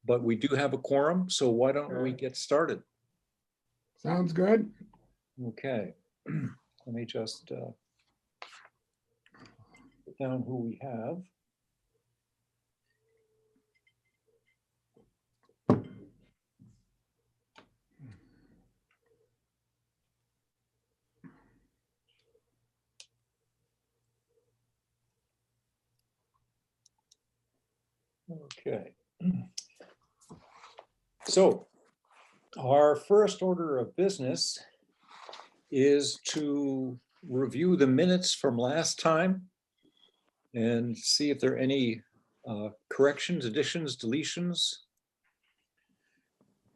but we do have a quorum, so why don't we get started? Sounds good. Okay, let me just put down who we have. Okay. So our first order of business is to review the minutes from last time and see if there are any corrections, additions, deletions.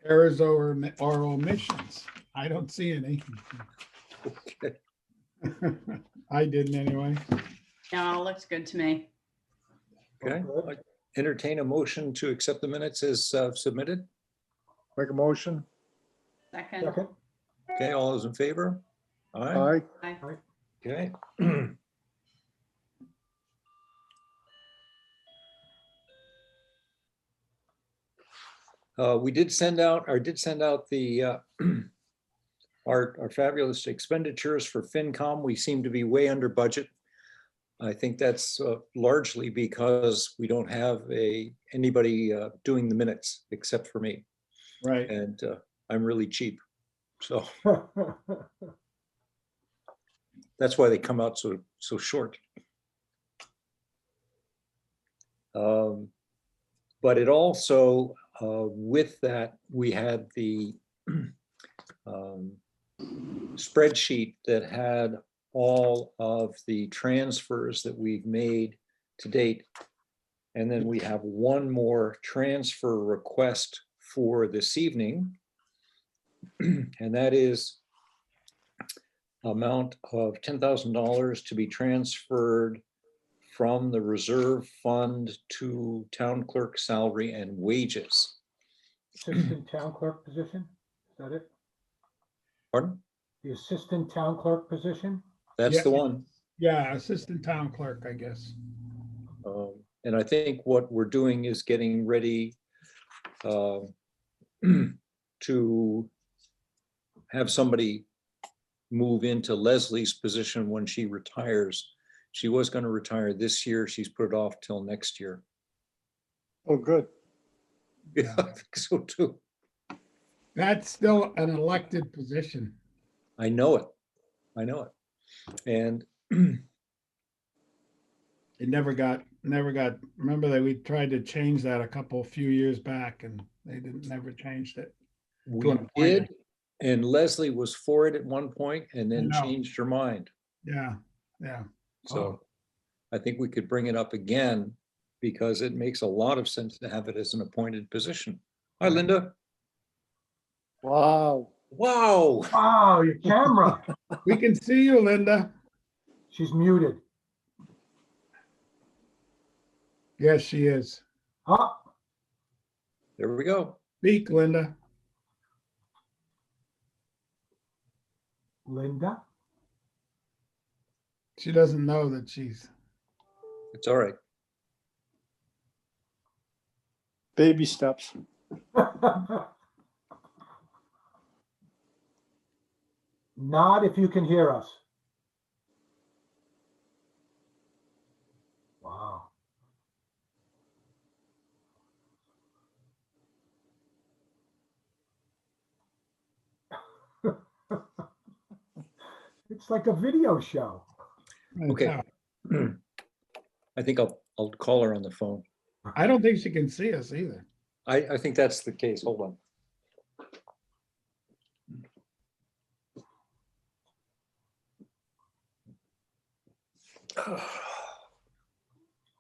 Errors or omissions. I don't see any. Okay. I didn't anyway. No, looks good to me. Okay, I entertain a motion to accept the minutes as submitted. Make a motion. Second. Okay, all those in favor? Aye. Aye. Aye. Okay. We did send out, the our fabulous expenditures for FinCom. We seem to be way under budget. I think that's largely because we don't have anybody doing the minutes except for me, Right. and I'm really cheap. So that's why they come out so short. But it also, with that, we had the spreadsheet that had all of the transfers that we've made to date. And then we have one more transfer request for this evening. And that is amount of $10,000 to be transferred from the reserve fund to town clerk salary and wages. Assistant town clerk position, is that it? Pardon? The assistant town clerk position? That's Yeah. the one. Yeah, assistant town clerk, I guess. And I think what we're doing is getting ready to have somebody move into Leslie's position when she retires. She was going to retire this year. She's put it off till next year. Oh, good. Yeah, I think so too. That's still an elected position. I know it. I know it. And It remember that we tried to change that a few years back and they never changed it. we an did, appointment. and Leslie was for it at one point and then I know. changed her mind. Yeah, yeah. So I think we could bring it up again because it makes a lot of sense to have it as an appointed position. Hi, Linda. Wow. Wow. Wow, your camera. We can see you, Linda. She's muted. Yes, she is. Huh? There we go. Speak, Linda. Linda? She doesn't know that she's. It's all right. Baby steps. Nod if you can hear us. Wow. It's like a video show. Okay. I think I'll call her on the phone. I don't think she can see us either. I think that's the case. Hold on.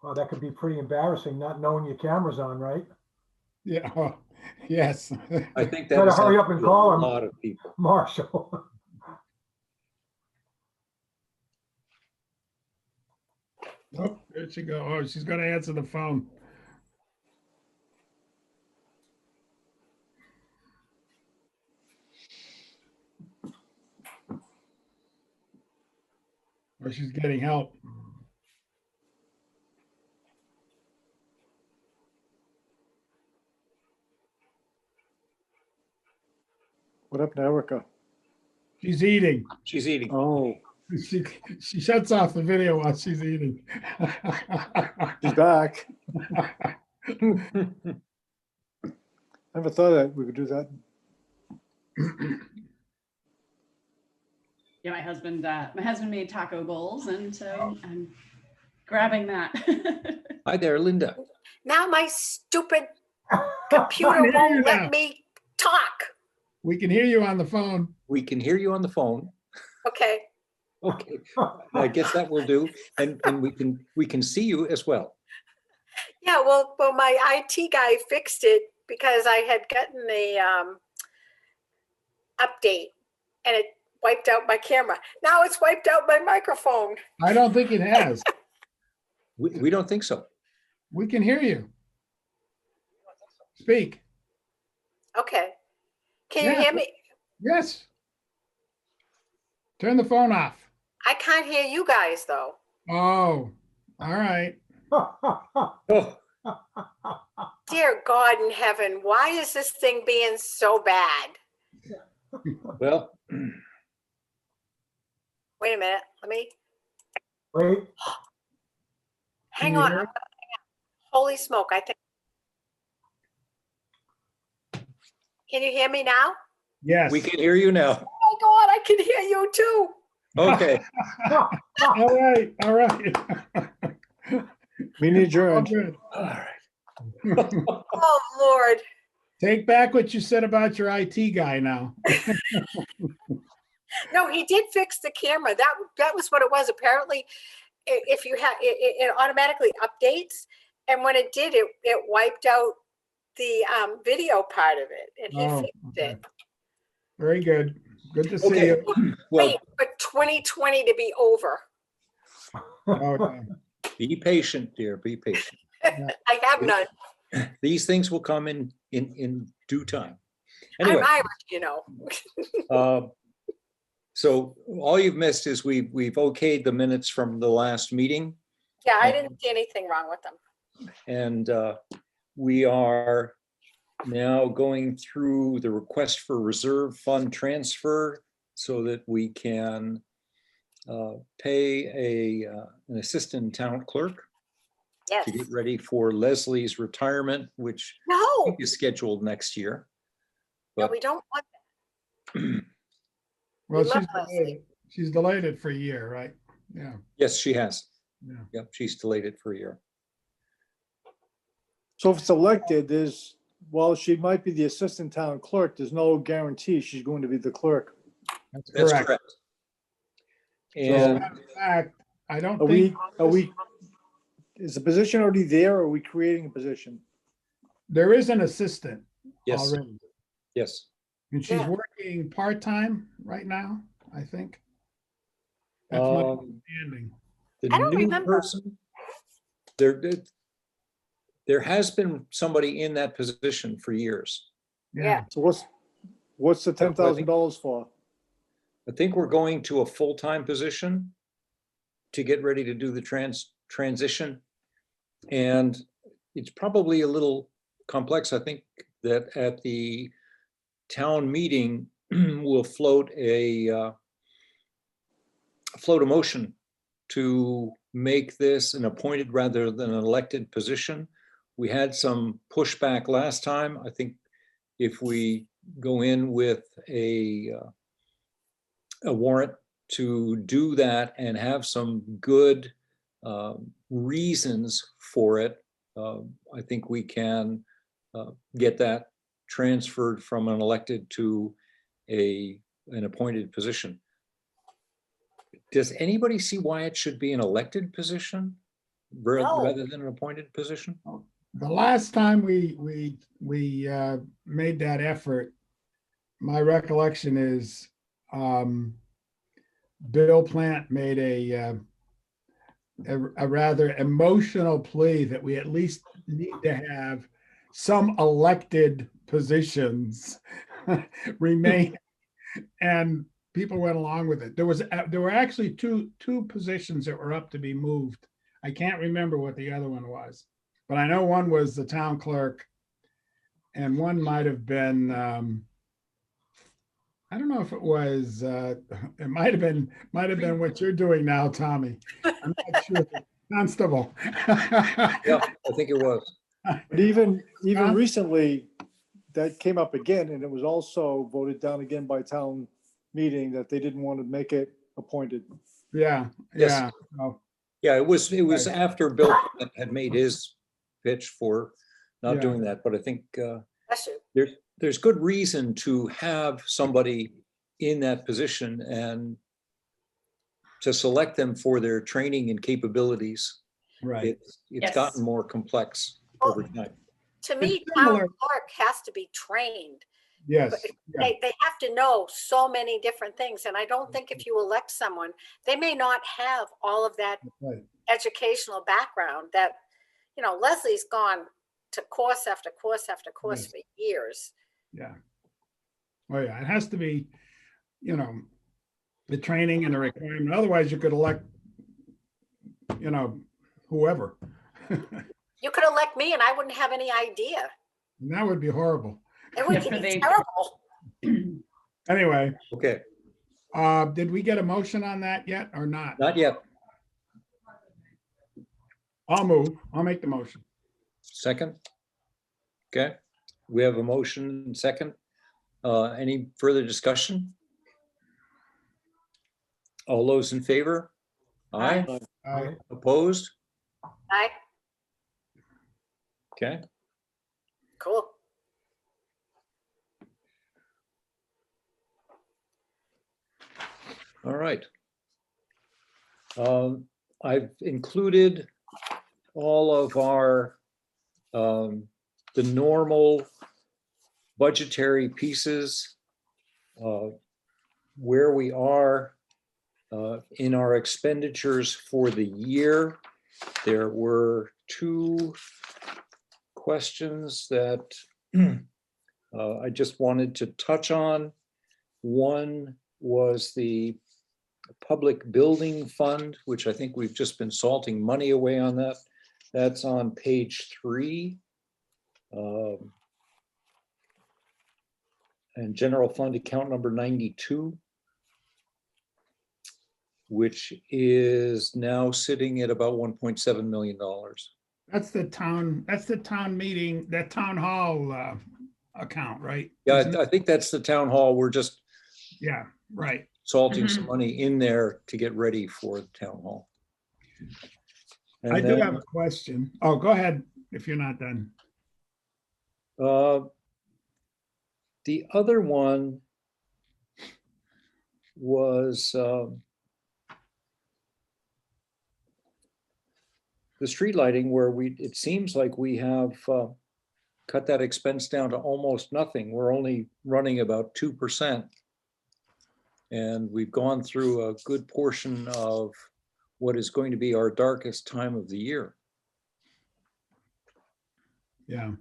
Well, that could be pretty embarrassing, not knowing your camera's on, right? Yeah, yes. I think that Better was hurry up and happening to call a him. lot of people. Marshall. Oh, there she go. Oh, she's gonna answer the phone. Or she's getting help. What happened to Erica? She's eating. She's eating. Oh, She shuts off the video while she's eating. she's back. Never thought that we could do that. Yeah, my husband made taco bowls, and so I'm grabbing that. Hi there, Linda. Now my stupid I computer hear you won't now. let me talk. We can hear you on the phone. We can hear you on the phone. Okay, Okay, I guess that will do. And we can see you as well. yeah, well, my IT guy fixed it because I had gotten the update and it wiped out my camera. Now it's wiped out my microphone. I don't think it has. We don't think so. We can hear you. Speak. Okay. Can you Yeah. hear me? Yes. Turn the phone off. I can't hear you guys though. Oh, all right. Oh, Dear God in heaven, why is this thing being so bad? well, Wait a minute, let me, Wait, hang you on. hear it? Holy smoke, I think. Can you hear me now? Yes. we can hear you now. Oh my God, I can hear you too. Okay, All right. All right. We need All your, good. all right. Oh, Lord. Take back what you said about your IT guy now. No, he did fix the camera. That was what it was. Apparently, if you have, it automatically updates. And when it did, it wiped out the video part of it and he Oh, fixed okay. it. Very good. Good to see Okay. you. Well, Wait for 2020 to be over. Oh, yeah. be patient, dear, be patient. I have none. These things will come in due time. I'm Anyway, Irish, you know. so all you've missed is we've okayed the minutes from the last meeting. Yeah, I didn't see anything wrong with them. And we are now going through the request for reserve fund transfer so that we can pay an assistant town clerk Yes. to get ready for Leslie's retirement, which I No, think is scheduled next year. no, But we don't want that. Well, We love Leslie. she's delayed it for a year, right? Yeah. yes, she has. Yeah. Yep, she's delayed it for a year. so if it's elected, while she might be the assistant town clerk, there's no guarantee she's going to be the clerk. That's That's correct. correct. As a And matter of fact, I don't Are think we, is the position already there or are we creating a position? there is an assistant yes, already. yes. And she's Yeah. working part-time right now, I think. That's my understanding. The I don't new remember. person, there has been somebody in that position for years. Yeah. So what's the $10,000 for? I think we're going to a full-time position to get ready to do the transition. And it's probably a little complex. I think that at the town meeting, we'll float a motion to make this an appointed rather than an elected position. We had some pushback last time. I think if we go in with a warrant to do that and have some good reasons for it, I think we can get that transferred from an elected to an appointed position. Does anybody see why it should be an elected position No. rather than an appointed position? The last time we made that effort, my recollection is Bill Plant made a rather emotional plea that we at least need to have some elected positions remain, and people went along with it. There were actually two positions that were up to be moved. I can't remember what the other one was, but I know one was the town clerk, and one might have been I don't know if it was, it might have been what you're doing now, Tommy. I'm not sure. Constable. Yeah, I think it was. But even Huh? recently, that came up again, and it was also voted down again by town meeting that they didn't want to make it appointed. Yeah, Yes. yeah. Oh, Yeah, it was Right. after Bill had made his pitch for not Yeah. doing that, but I think Bless you. there's good reason to have somebody in that position and to select them for their training and capabilities. right. It's Yes. gotten more complex over time. To me, It's town similar. clerk has to be trained. Yes. But Yeah. they have to know so many different things. And I don't think if you elect someone, they may not have all of that Right. educational background that, Leslie's gone to course after course after course Yes. for years. Yeah. Oh, yeah. It has to be, the training and the requirement. Otherwise, you could elect, whoever. And You could elect me and I wouldn't have any idea. that would be horrible. It would For be the- terrible. Anyway, Okay, did we get a motion on that yet or not? not yet. I'll make the motion. Second? Okay, we have a motion and second. Any further discussion? All those in favor? Aye, Aye. opposed? Aye, Okay, cool. all right. I've included all of our, the normal budgetary pieces, where we are in our expenditures for the year. There were two questions that I just wanted to touch on. One was the Public Building Fund, which I think we've just been salting money away on that. That's on page 3. And general fund account number 92, which is now sitting at about $1.7 million. That's the town meeting, that town hall account, right? Yeah, Isn't it? I think that's the town hall. We're just Yeah, right. salting some Mhm. money in there to get ready for the town hall. And I do then, have a question. Oh, go ahead if you're not done. the other one was the street lighting, where it seems like we have cut that expense down to almost nothing. We're only running about 2%. And we've gone through a good portion of what is going to be our darkest time of the year. Yeah,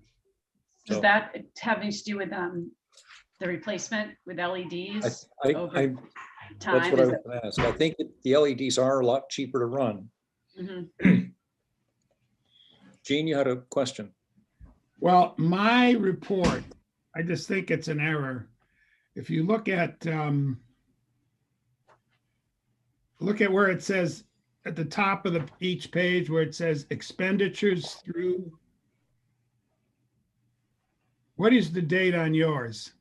Does So- that having to do with the replacement with LEDs over That's time? what I Is was it- gonna ask. I think that the LEDs are a lot cheaper to run. Mhm. Gene, you had a question? well, my report, I just think it's an error. If you look at where it says at the top of each page where it says expenditures through. What is the date on yours?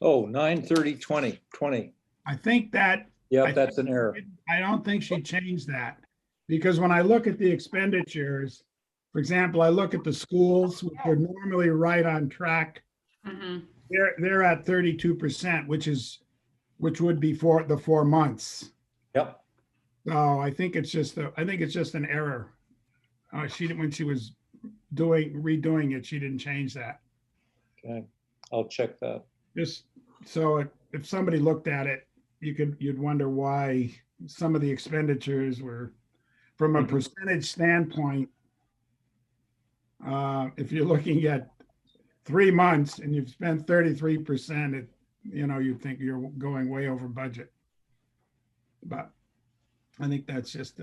Oh, 9/30/2020. I think that, Yep, that's an error. I don't think she changed that. Because when I look at the expenditures, for example, I look at the schools, which are normally right on track. Mhm. They're at 32%, which would be for the 4 months. Yep, So I think it's just an error. When she was redoing it, she didn't change that. okay, I'll check that. Just so if somebody looked at it, you'd wonder why some of the expenditures were, from a Mhm. percentage standpoint. If you're looking at 3 months and you've spent 33%, you'd think you're going way over budget. But I think that's just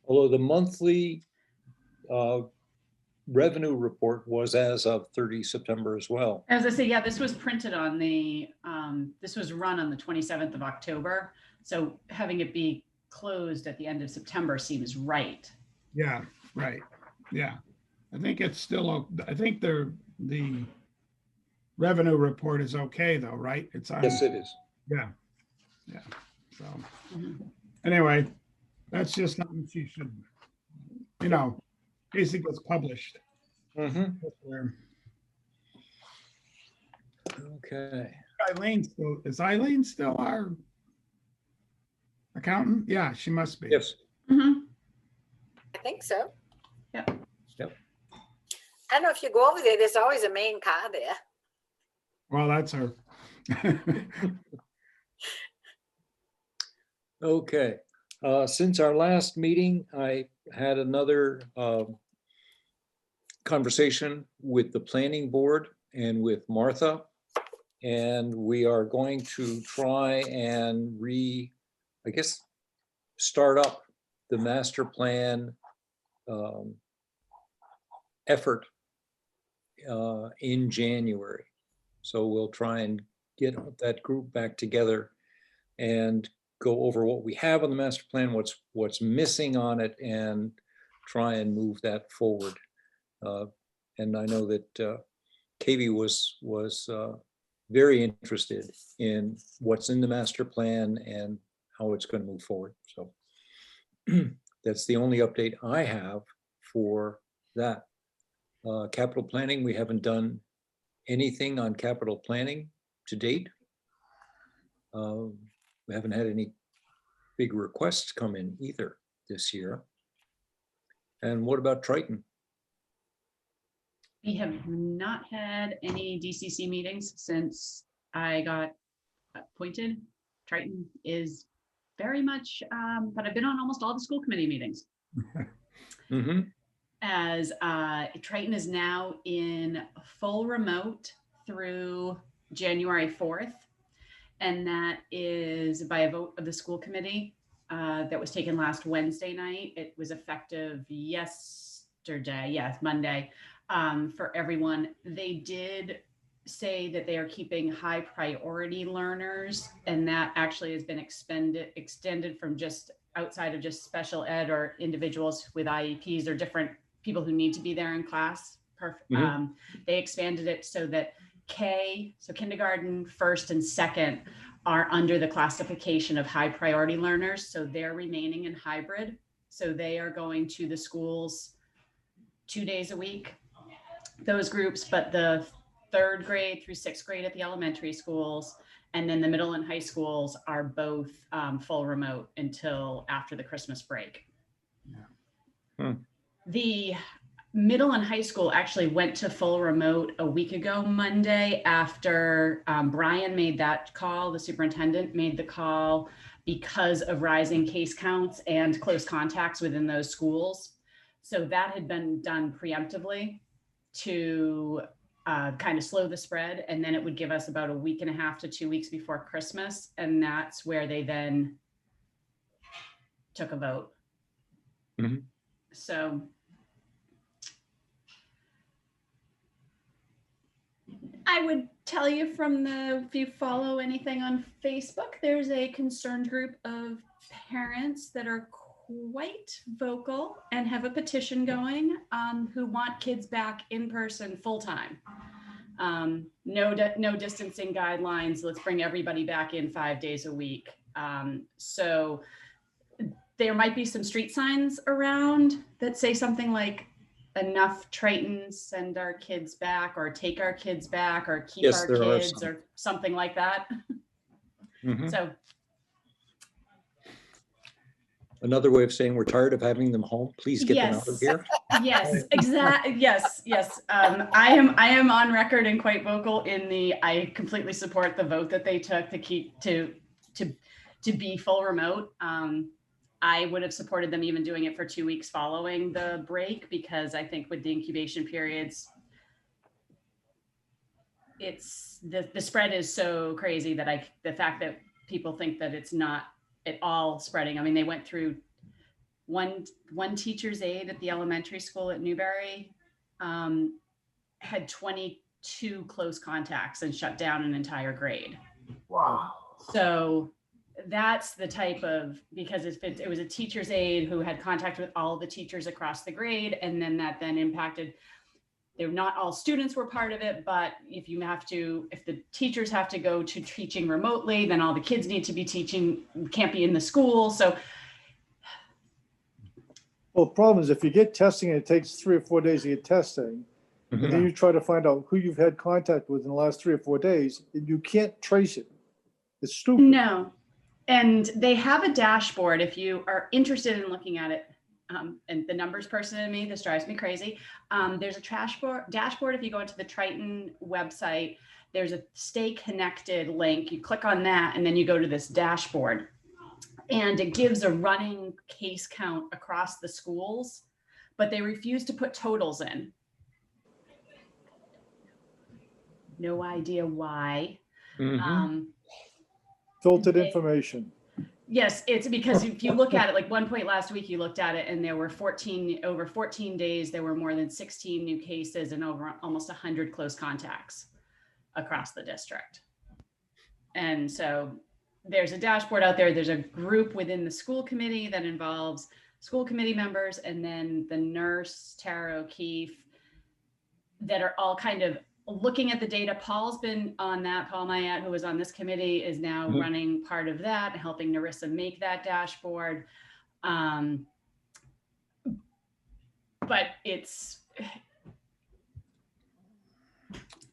Although the monthly revenue report was as of 30 September as well. As I say, yeah, this was printed on the, this was run on the 27th of October. So having it be closed at the end of September seems right. Yeah, right. Yeah. I think it's still, I think the revenue report is okay though, right? It's on. Yes, it is. Yeah. Yeah. So Mhm. anyway, that's just something she should, in case it gets published. Mhm. Where Okay. Is Eileen still our accountant? Yeah, she must be. Yes. Mhm. I think so. Yep. Yep. I don't know if you go over there, there's always a main car there. Well, that's her. Okay. Since our last meeting, I had another conversation with the planning board and with Martha. And we are going to try and I guess, start up the master plan effort in January. So we'll try and get that group back together and go over what we have on the master plan, what's missing on it, and try and move that forward. And I know that Katie was very interested in what's in the master plan and how it's going to move forward. So that's the only update I have for that. Capital planning, we haven't done anything on capital planning to date. We haven't had any big requests come in either this year. And what about Triton? We have not had any DCC meetings since I got appointed. Triton is very much, but I've been on almost all the school committee meetings. Mm-hmm. As Triton is now in full remote through January 4th. And that is by a vote of the school committee that was taken last Wednesday night. It was effective yesterday, yes, Monday, for everyone. They did say that they are keeping high priority learners, and that actually has been extended from just outside of just special ed or individuals with IEPs or different people who need to be there in class. They expanded it so that so kindergarten, first and second, are under the classification of high priority learners. So they're remaining in hybrid. So they are going to the schools 2 days a week, those groups, but the 3rd grade through 6th grade at the elementary schools, and then the middle and high schools are both full remote until after the Christmas break. Yeah. The middle and high school actually went to full remote a week ago Monday after Brian made that call. The superintendent made the call because of rising case counts and close contacts within those schools. So that had been done preemptively to kind of slow the spread. And then it would give us about a week and a half to 2 weeks before Christmas. And that's where they then took a vote. Mhm. So I would tell you if you follow anything on Facebook, there's a concerned group of parents that are quite vocal and have a petition going who want kids back in person full time. No distancing guidelines. Let's bring everybody back in 5 days a week. So there might be some street signs around that say something like, enough Tritons, send our kids back, or take our kids back, or keep Yes, our there are kids, some. or something like that. Mhm. So Another way of saying we're tired of having them home. Please get them out of Yes. here. yes, exactly. Yes. I am on record and quite vocal in I completely support the vote that they took to keep to be full remote. I would have supported them even doing it for 2 weeks following the break, because I think with the incubation periods, it's the spread is so crazy that the fact that people think that it's not at all spreading. I mean, they went through one teacher's aide at the elementary school at Newbury had 22 close contacts and shut down an entire grade. Wow. So that's the type of, because it was a teacher's aide who had contact with all the teachers across the grade, and then that then impacted, they're not all students were part of it, but if the teachers have to go to teaching remotely, then all the kids need to be teaching, can't be in the school. So Well, the problem is if you get testing and it takes 3 or 4 days to get testing, and then you try to find out who you've had contact with in the last 3 or 4 days, and you can't trace it. It's stupid. no. And they have a dashboard if you are interested in looking at it. And the numbers person in me, this drives me crazy. There's a dashboard if you go into the Triton website. There's a Stay Connected link. You click on that and then you go to this dashboard. And it gives a running case count across the schools, but they refuse to put totals in. No idea why. Mhm. Filtered They- information. Yes, it's because if you look at it, like one point last week, you looked at it and there were over 14 days, there were more than 16 new cases and over almost 100 close contacts across the district. And so there's a dashboard out there. There's a group within the school committee that involves school committee members and then the nurse, Tara O'Keefe, that are all kind of looking at the data. Paul's been on that. Paul Mayat, who was on this committee, is now Mhm. running part of that, helping Narissa make that dashboard. But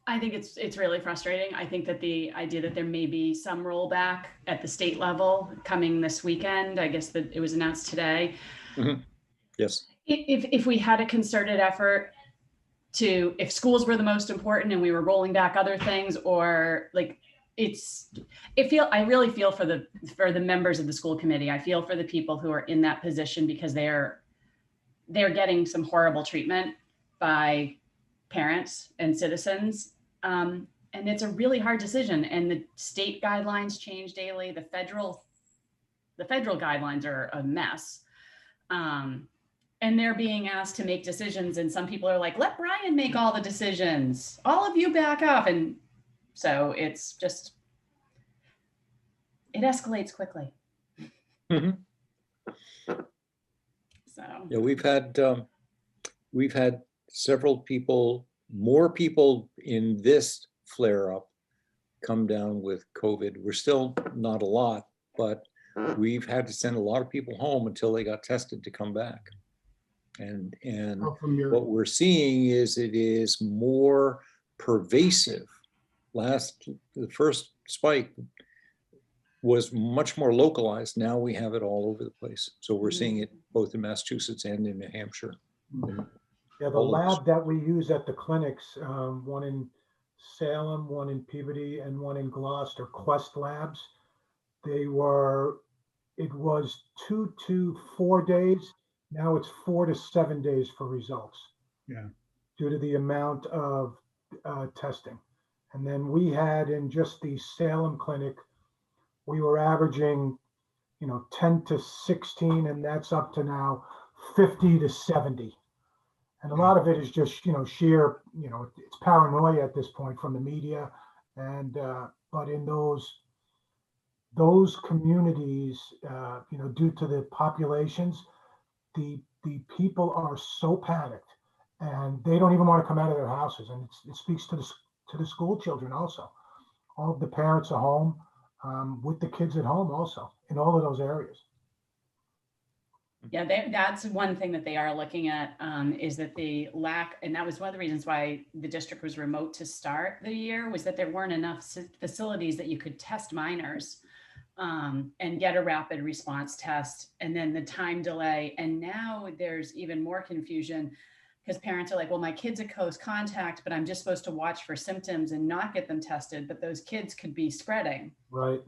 I think it's really frustrating. I think that the idea that there may be some rollback at the state level coming this weekend, I guess that it was announced today. Yes. If we had a concerted effort if schools were the most important and we were rolling back other things, or like I really feel for the members of the school committee. I feel for the people who are in that position because they're getting some horrible treatment by parents and citizens. And it's a really hard decision, and the state guidelines change daily. The federal guidelines are a mess. And they're being asked to make decisions. And some people are like, let Brian make all the decisions. All of you back off. And so it's just, it escalates quickly. Mhm. So, Yeah, we've had several people, more people in this flare up come down with COVID. We're still not a lot, but we've had to send a lot of people home until they got tested to come back. And From your, what we're seeing is it is more pervasive. The first spike was much more localized. Now we have it all over the place. So we're seeing it both in Massachusetts and in New Hampshire. Yeah, the all of us. lab that we use at the clinics, one in Salem, one in Peabody, and one in Gloucester, Quest Labs, it was 2 to 4 days. Now it's 4 to 7 days for results. Yeah. Due to the amount of testing. And then we had in just the Salem clinic, we were averaging, 10 to 16, and that's up to now 50 to 70. And a lot of it is just, sheer, it's paranoia at this point from the media. And, but in those communities, due to the populations, the people are so panicked and they don't even want to come out of their houses. And it speaks to the school children also. All of the parents are home with the kids at home also in all of those areas. yeah, that's one thing that they are looking at, is that the lack, and that was one of the reasons why the district was remote to start the year, was that there weren't enough facilities that you could test minors and get a rapid response test, and then the time delay. And now there's even more confusion because parents are like, well, my kid's a close contact, but I'm just supposed to watch for symptoms and not get them tested. But those kids could be spreading Right.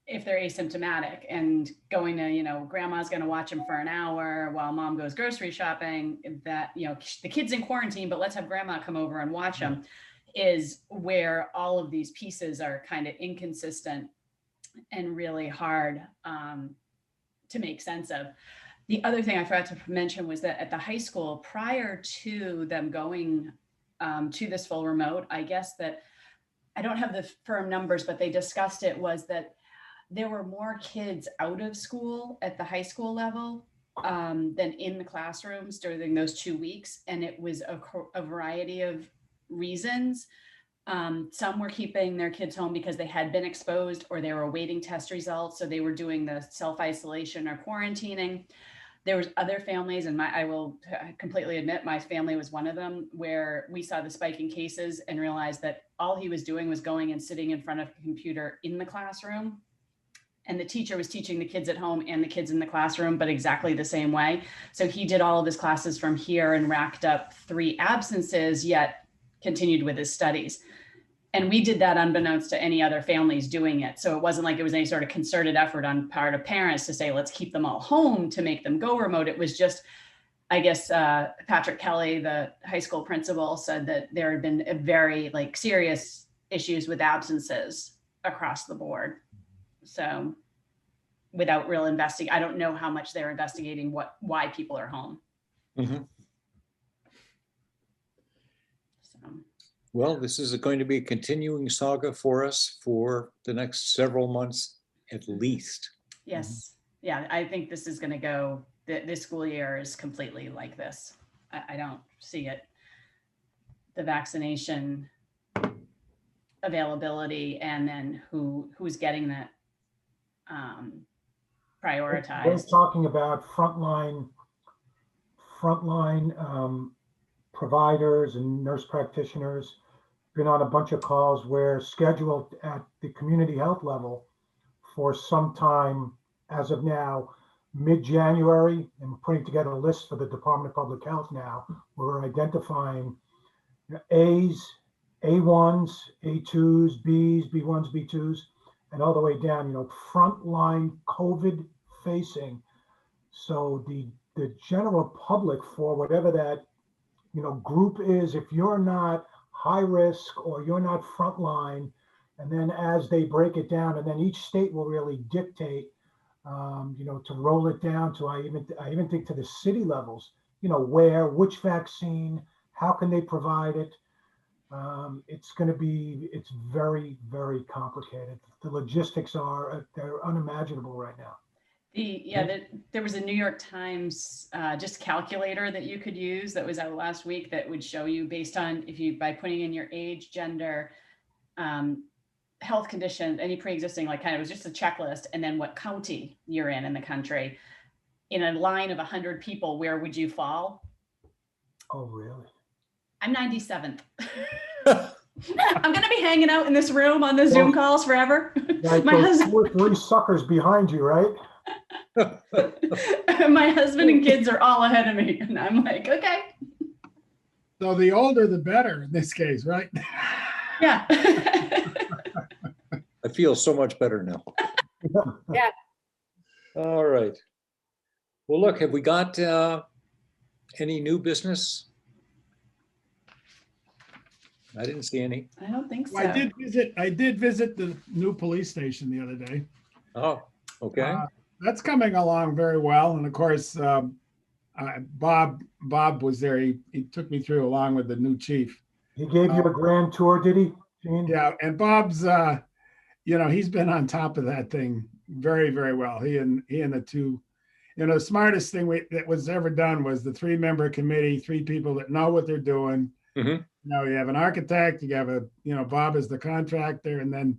if they're asymptomatic and going to, grandma's going to watch them for an hour while mom goes grocery shopping. That, the kid's in quarantine, but let's have grandma come over and watch them, is where all of these pieces are kind of inconsistent and really hard to make sense of. The other thing I forgot to mention was that at the high school, prior to them going to this full remote, I guess that I don't have the firm numbers, but they discussed it, was that there were more kids out of school at the high school level than in the classrooms during those 2 weeks. And it was a variety of reasons. Some were keeping their kids home because they had been exposed or they were awaiting test results. So they were doing the self-isolation or quarantining. There was other families, and I will completely admit my family was one of them, where we saw the spike in cases and realized that all he was doing was going and sitting in front of a computer in the classroom. And the teacher was teaching the kids at home and the kids in the classroom, but exactly the same way. So he did all of his classes from here and racked up 3 absences, yet continued with his studies. And we did that unbeknownst to any other families doing it. So it wasn't like it was any sort of concerted effort on part of parents to say, let's keep them all home to make them go remote. It was just, I guess, Patrick Kelly, the high school principal, said that there had been a very serious issues with absences across the board. So without real investing, I don't know how much they're investigating why people are home. Mhm. So. Well, this is going to be a continuing saga for us for the next several months at least. Yes. Yeah, I think this is going to go, this school year is completely like this. I don't see it. The vaccination availability and then who's getting that We're prioritized. talking about frontline providers and nurse practitioners. Been on a bunch of calls where scheduled at the community health level for some time as of now, mid-January, and putting together a list for the Department of Public Health now. We're identifying A's, A1s, A2s, B's, B1s, B2s, and all the way down, frontline COVID facing. So the general public, for whatever that, group is, if you're not high risk or you're not frontline, and then as they break it down, and then each state will really dictate, to roll it down to, I even think to the city levels, which vaccine, how can they provide it? It's very, very complicated. The logistics they're unimaginable right now. There was a New York Times just calculator that you could use that was out last week that would show you based on by putting in your age, gender, health condition, any pre-existing, it was just a checklist, and then what county you're in the country. In a line of 100 people, where would you fall? Oh, really? I'm 97th. I'm going to be hanging out in this room on the Zoom calls forever. Like My husband, 2 or 3 suckers behind you, right? my husband and kids are all ahead of me, and I'm like, okay. So the older, the better in this case, right? Yeah. I feel so much better now. Yeah. All right. Well, look, have we got any new business? I didn't see any. I don't think so. Well, I did visit the new police station the other day. Oh, okay. That's coming along very well. And of course, Bob was there. He took me through along with the new chief. He gave you a grand tour, did he, Gene? Yeah, and Bob's, he's been on top of that thing very, very well. He and the two, the smartest thing that was ever done was the 3-member committee, 3 people that know what they're doing. Mhm. You have an architect, you have Bob is the contractor, and then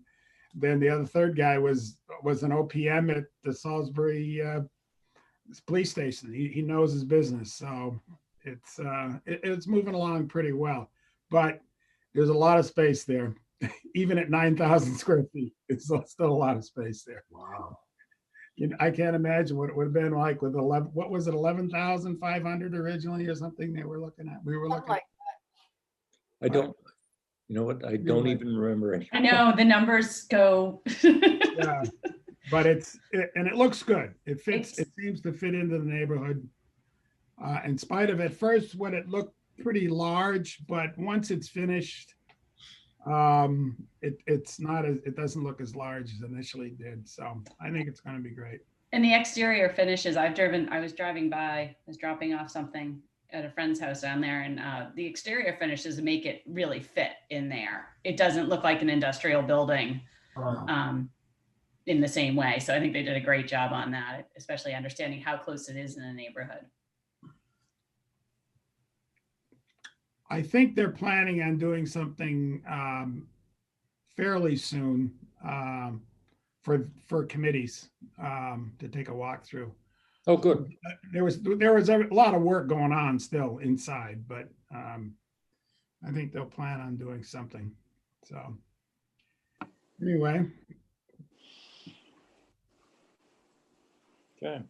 the other third guy was an OPM at the Salisbury police station. He knows his business, so it's moving along pretty well. But there's a lot of space there, even at 9,000 square feet. It's still a lot of space there. Wow. I can't imagine what it would have been like with 11,500 originally or something they were looking at. We were looking. I don't, you know what? I don't even remember any. I know the numbers go. Yeah, but it looks good. It fits. It seems to fit into the neighborhood. In spite of at first when it looked pretty large, but once it's finished, it doesn't look as large as initially did. So I think it's going to be great. And the exterior finishes, I was driving by, I was dropping off something at a friend's house down there, and the exterior finishes make it really fit in there. It doesn't look like an industrial building in the same way. So I think they did a great job on that, especially understanding how close it is in the neighborhood. I think they're planning on doing something fairly soon for committees to take a walk through. Oh, good. There was a lot of work going on still inside, but I think they'll plan on doing something. So anyway, Okay.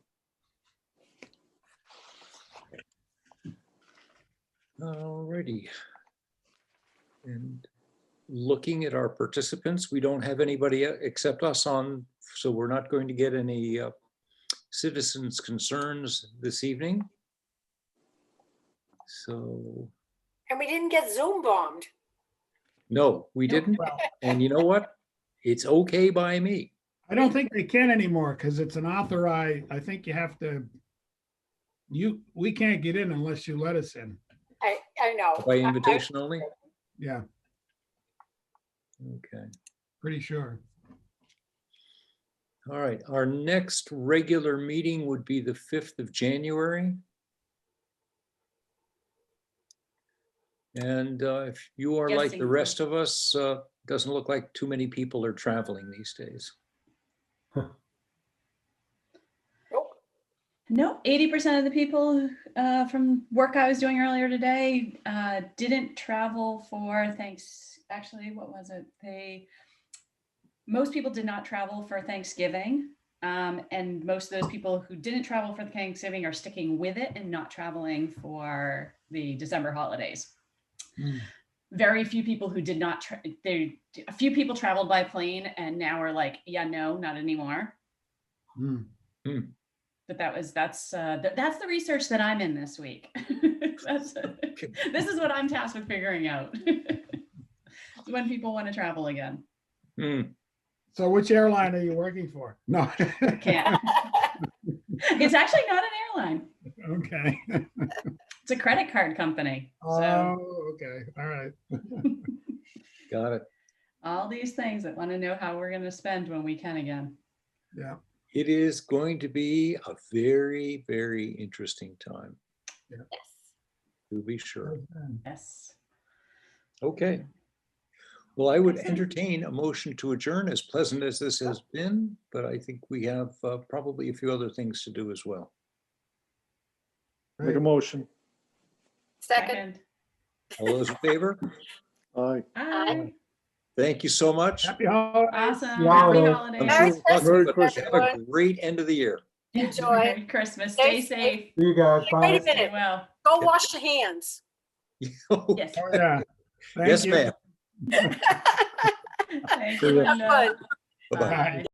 Alrighty. And looking at our participants, we don't have anybody except us on, so we're not going to get any citizens' concerns this evening. So, And we didn't get Zoom bombed. no, we didn't. well, And you know what? It's okay by me. I don't think they can anymore because it's an authorized. I think you have to. We can't get in unless you let us in. I know. By invitation only? Yeah, Okay. pretty sure. All right. Our next regular meeting would be the 5th of January. And if you are like the Guessing. rest of us, doesn't look like too many people are traveling these days. Nope. No, 80% of the people from work I was doing earlier today didn't travel for actually, what was it? Most people did not travel for Thanksgiving. And most of those people who didn't travel for Thanksgiving are sticking with it and not traveling for the December holidays. Very few people who did not, a few people traveled by plane and now are like, yeah, no, not anymore. But that's the research that I'm in this week. This is what I'm tasked with figuring out. When people want to travel again. So which airline are you working for? No. Can't. It's actually not an airline. Okay. It's a credit card company. So Oh, okay. All right. Got it. all these things that want to know how we're going to spend when we can again. Yeah. It is going to be a very, very interesting time, Yes. to be sure. Yes. Okay. Well, I would entertain a motion to adjourn, as pleasant as this has been, but I think we have probably a few other things to do as well. Make a motion. Second. All those in favor? Aye. Bye. Thank you so much. Happy holidays. Awesome. Wow. Happy I'm holidays. Merry sure lots of Merry us Christmas. have a great end of the year. Enjoy. Merry Christmas. Stay Stay safe. See you guys. Wait Bye. a Stay minute. well. Go wash your hands. Yes. Oh, yeah. Thank Yes, you. ma'am. Thank See you, ya. Linda. Have fun. Bye-bye. Bye.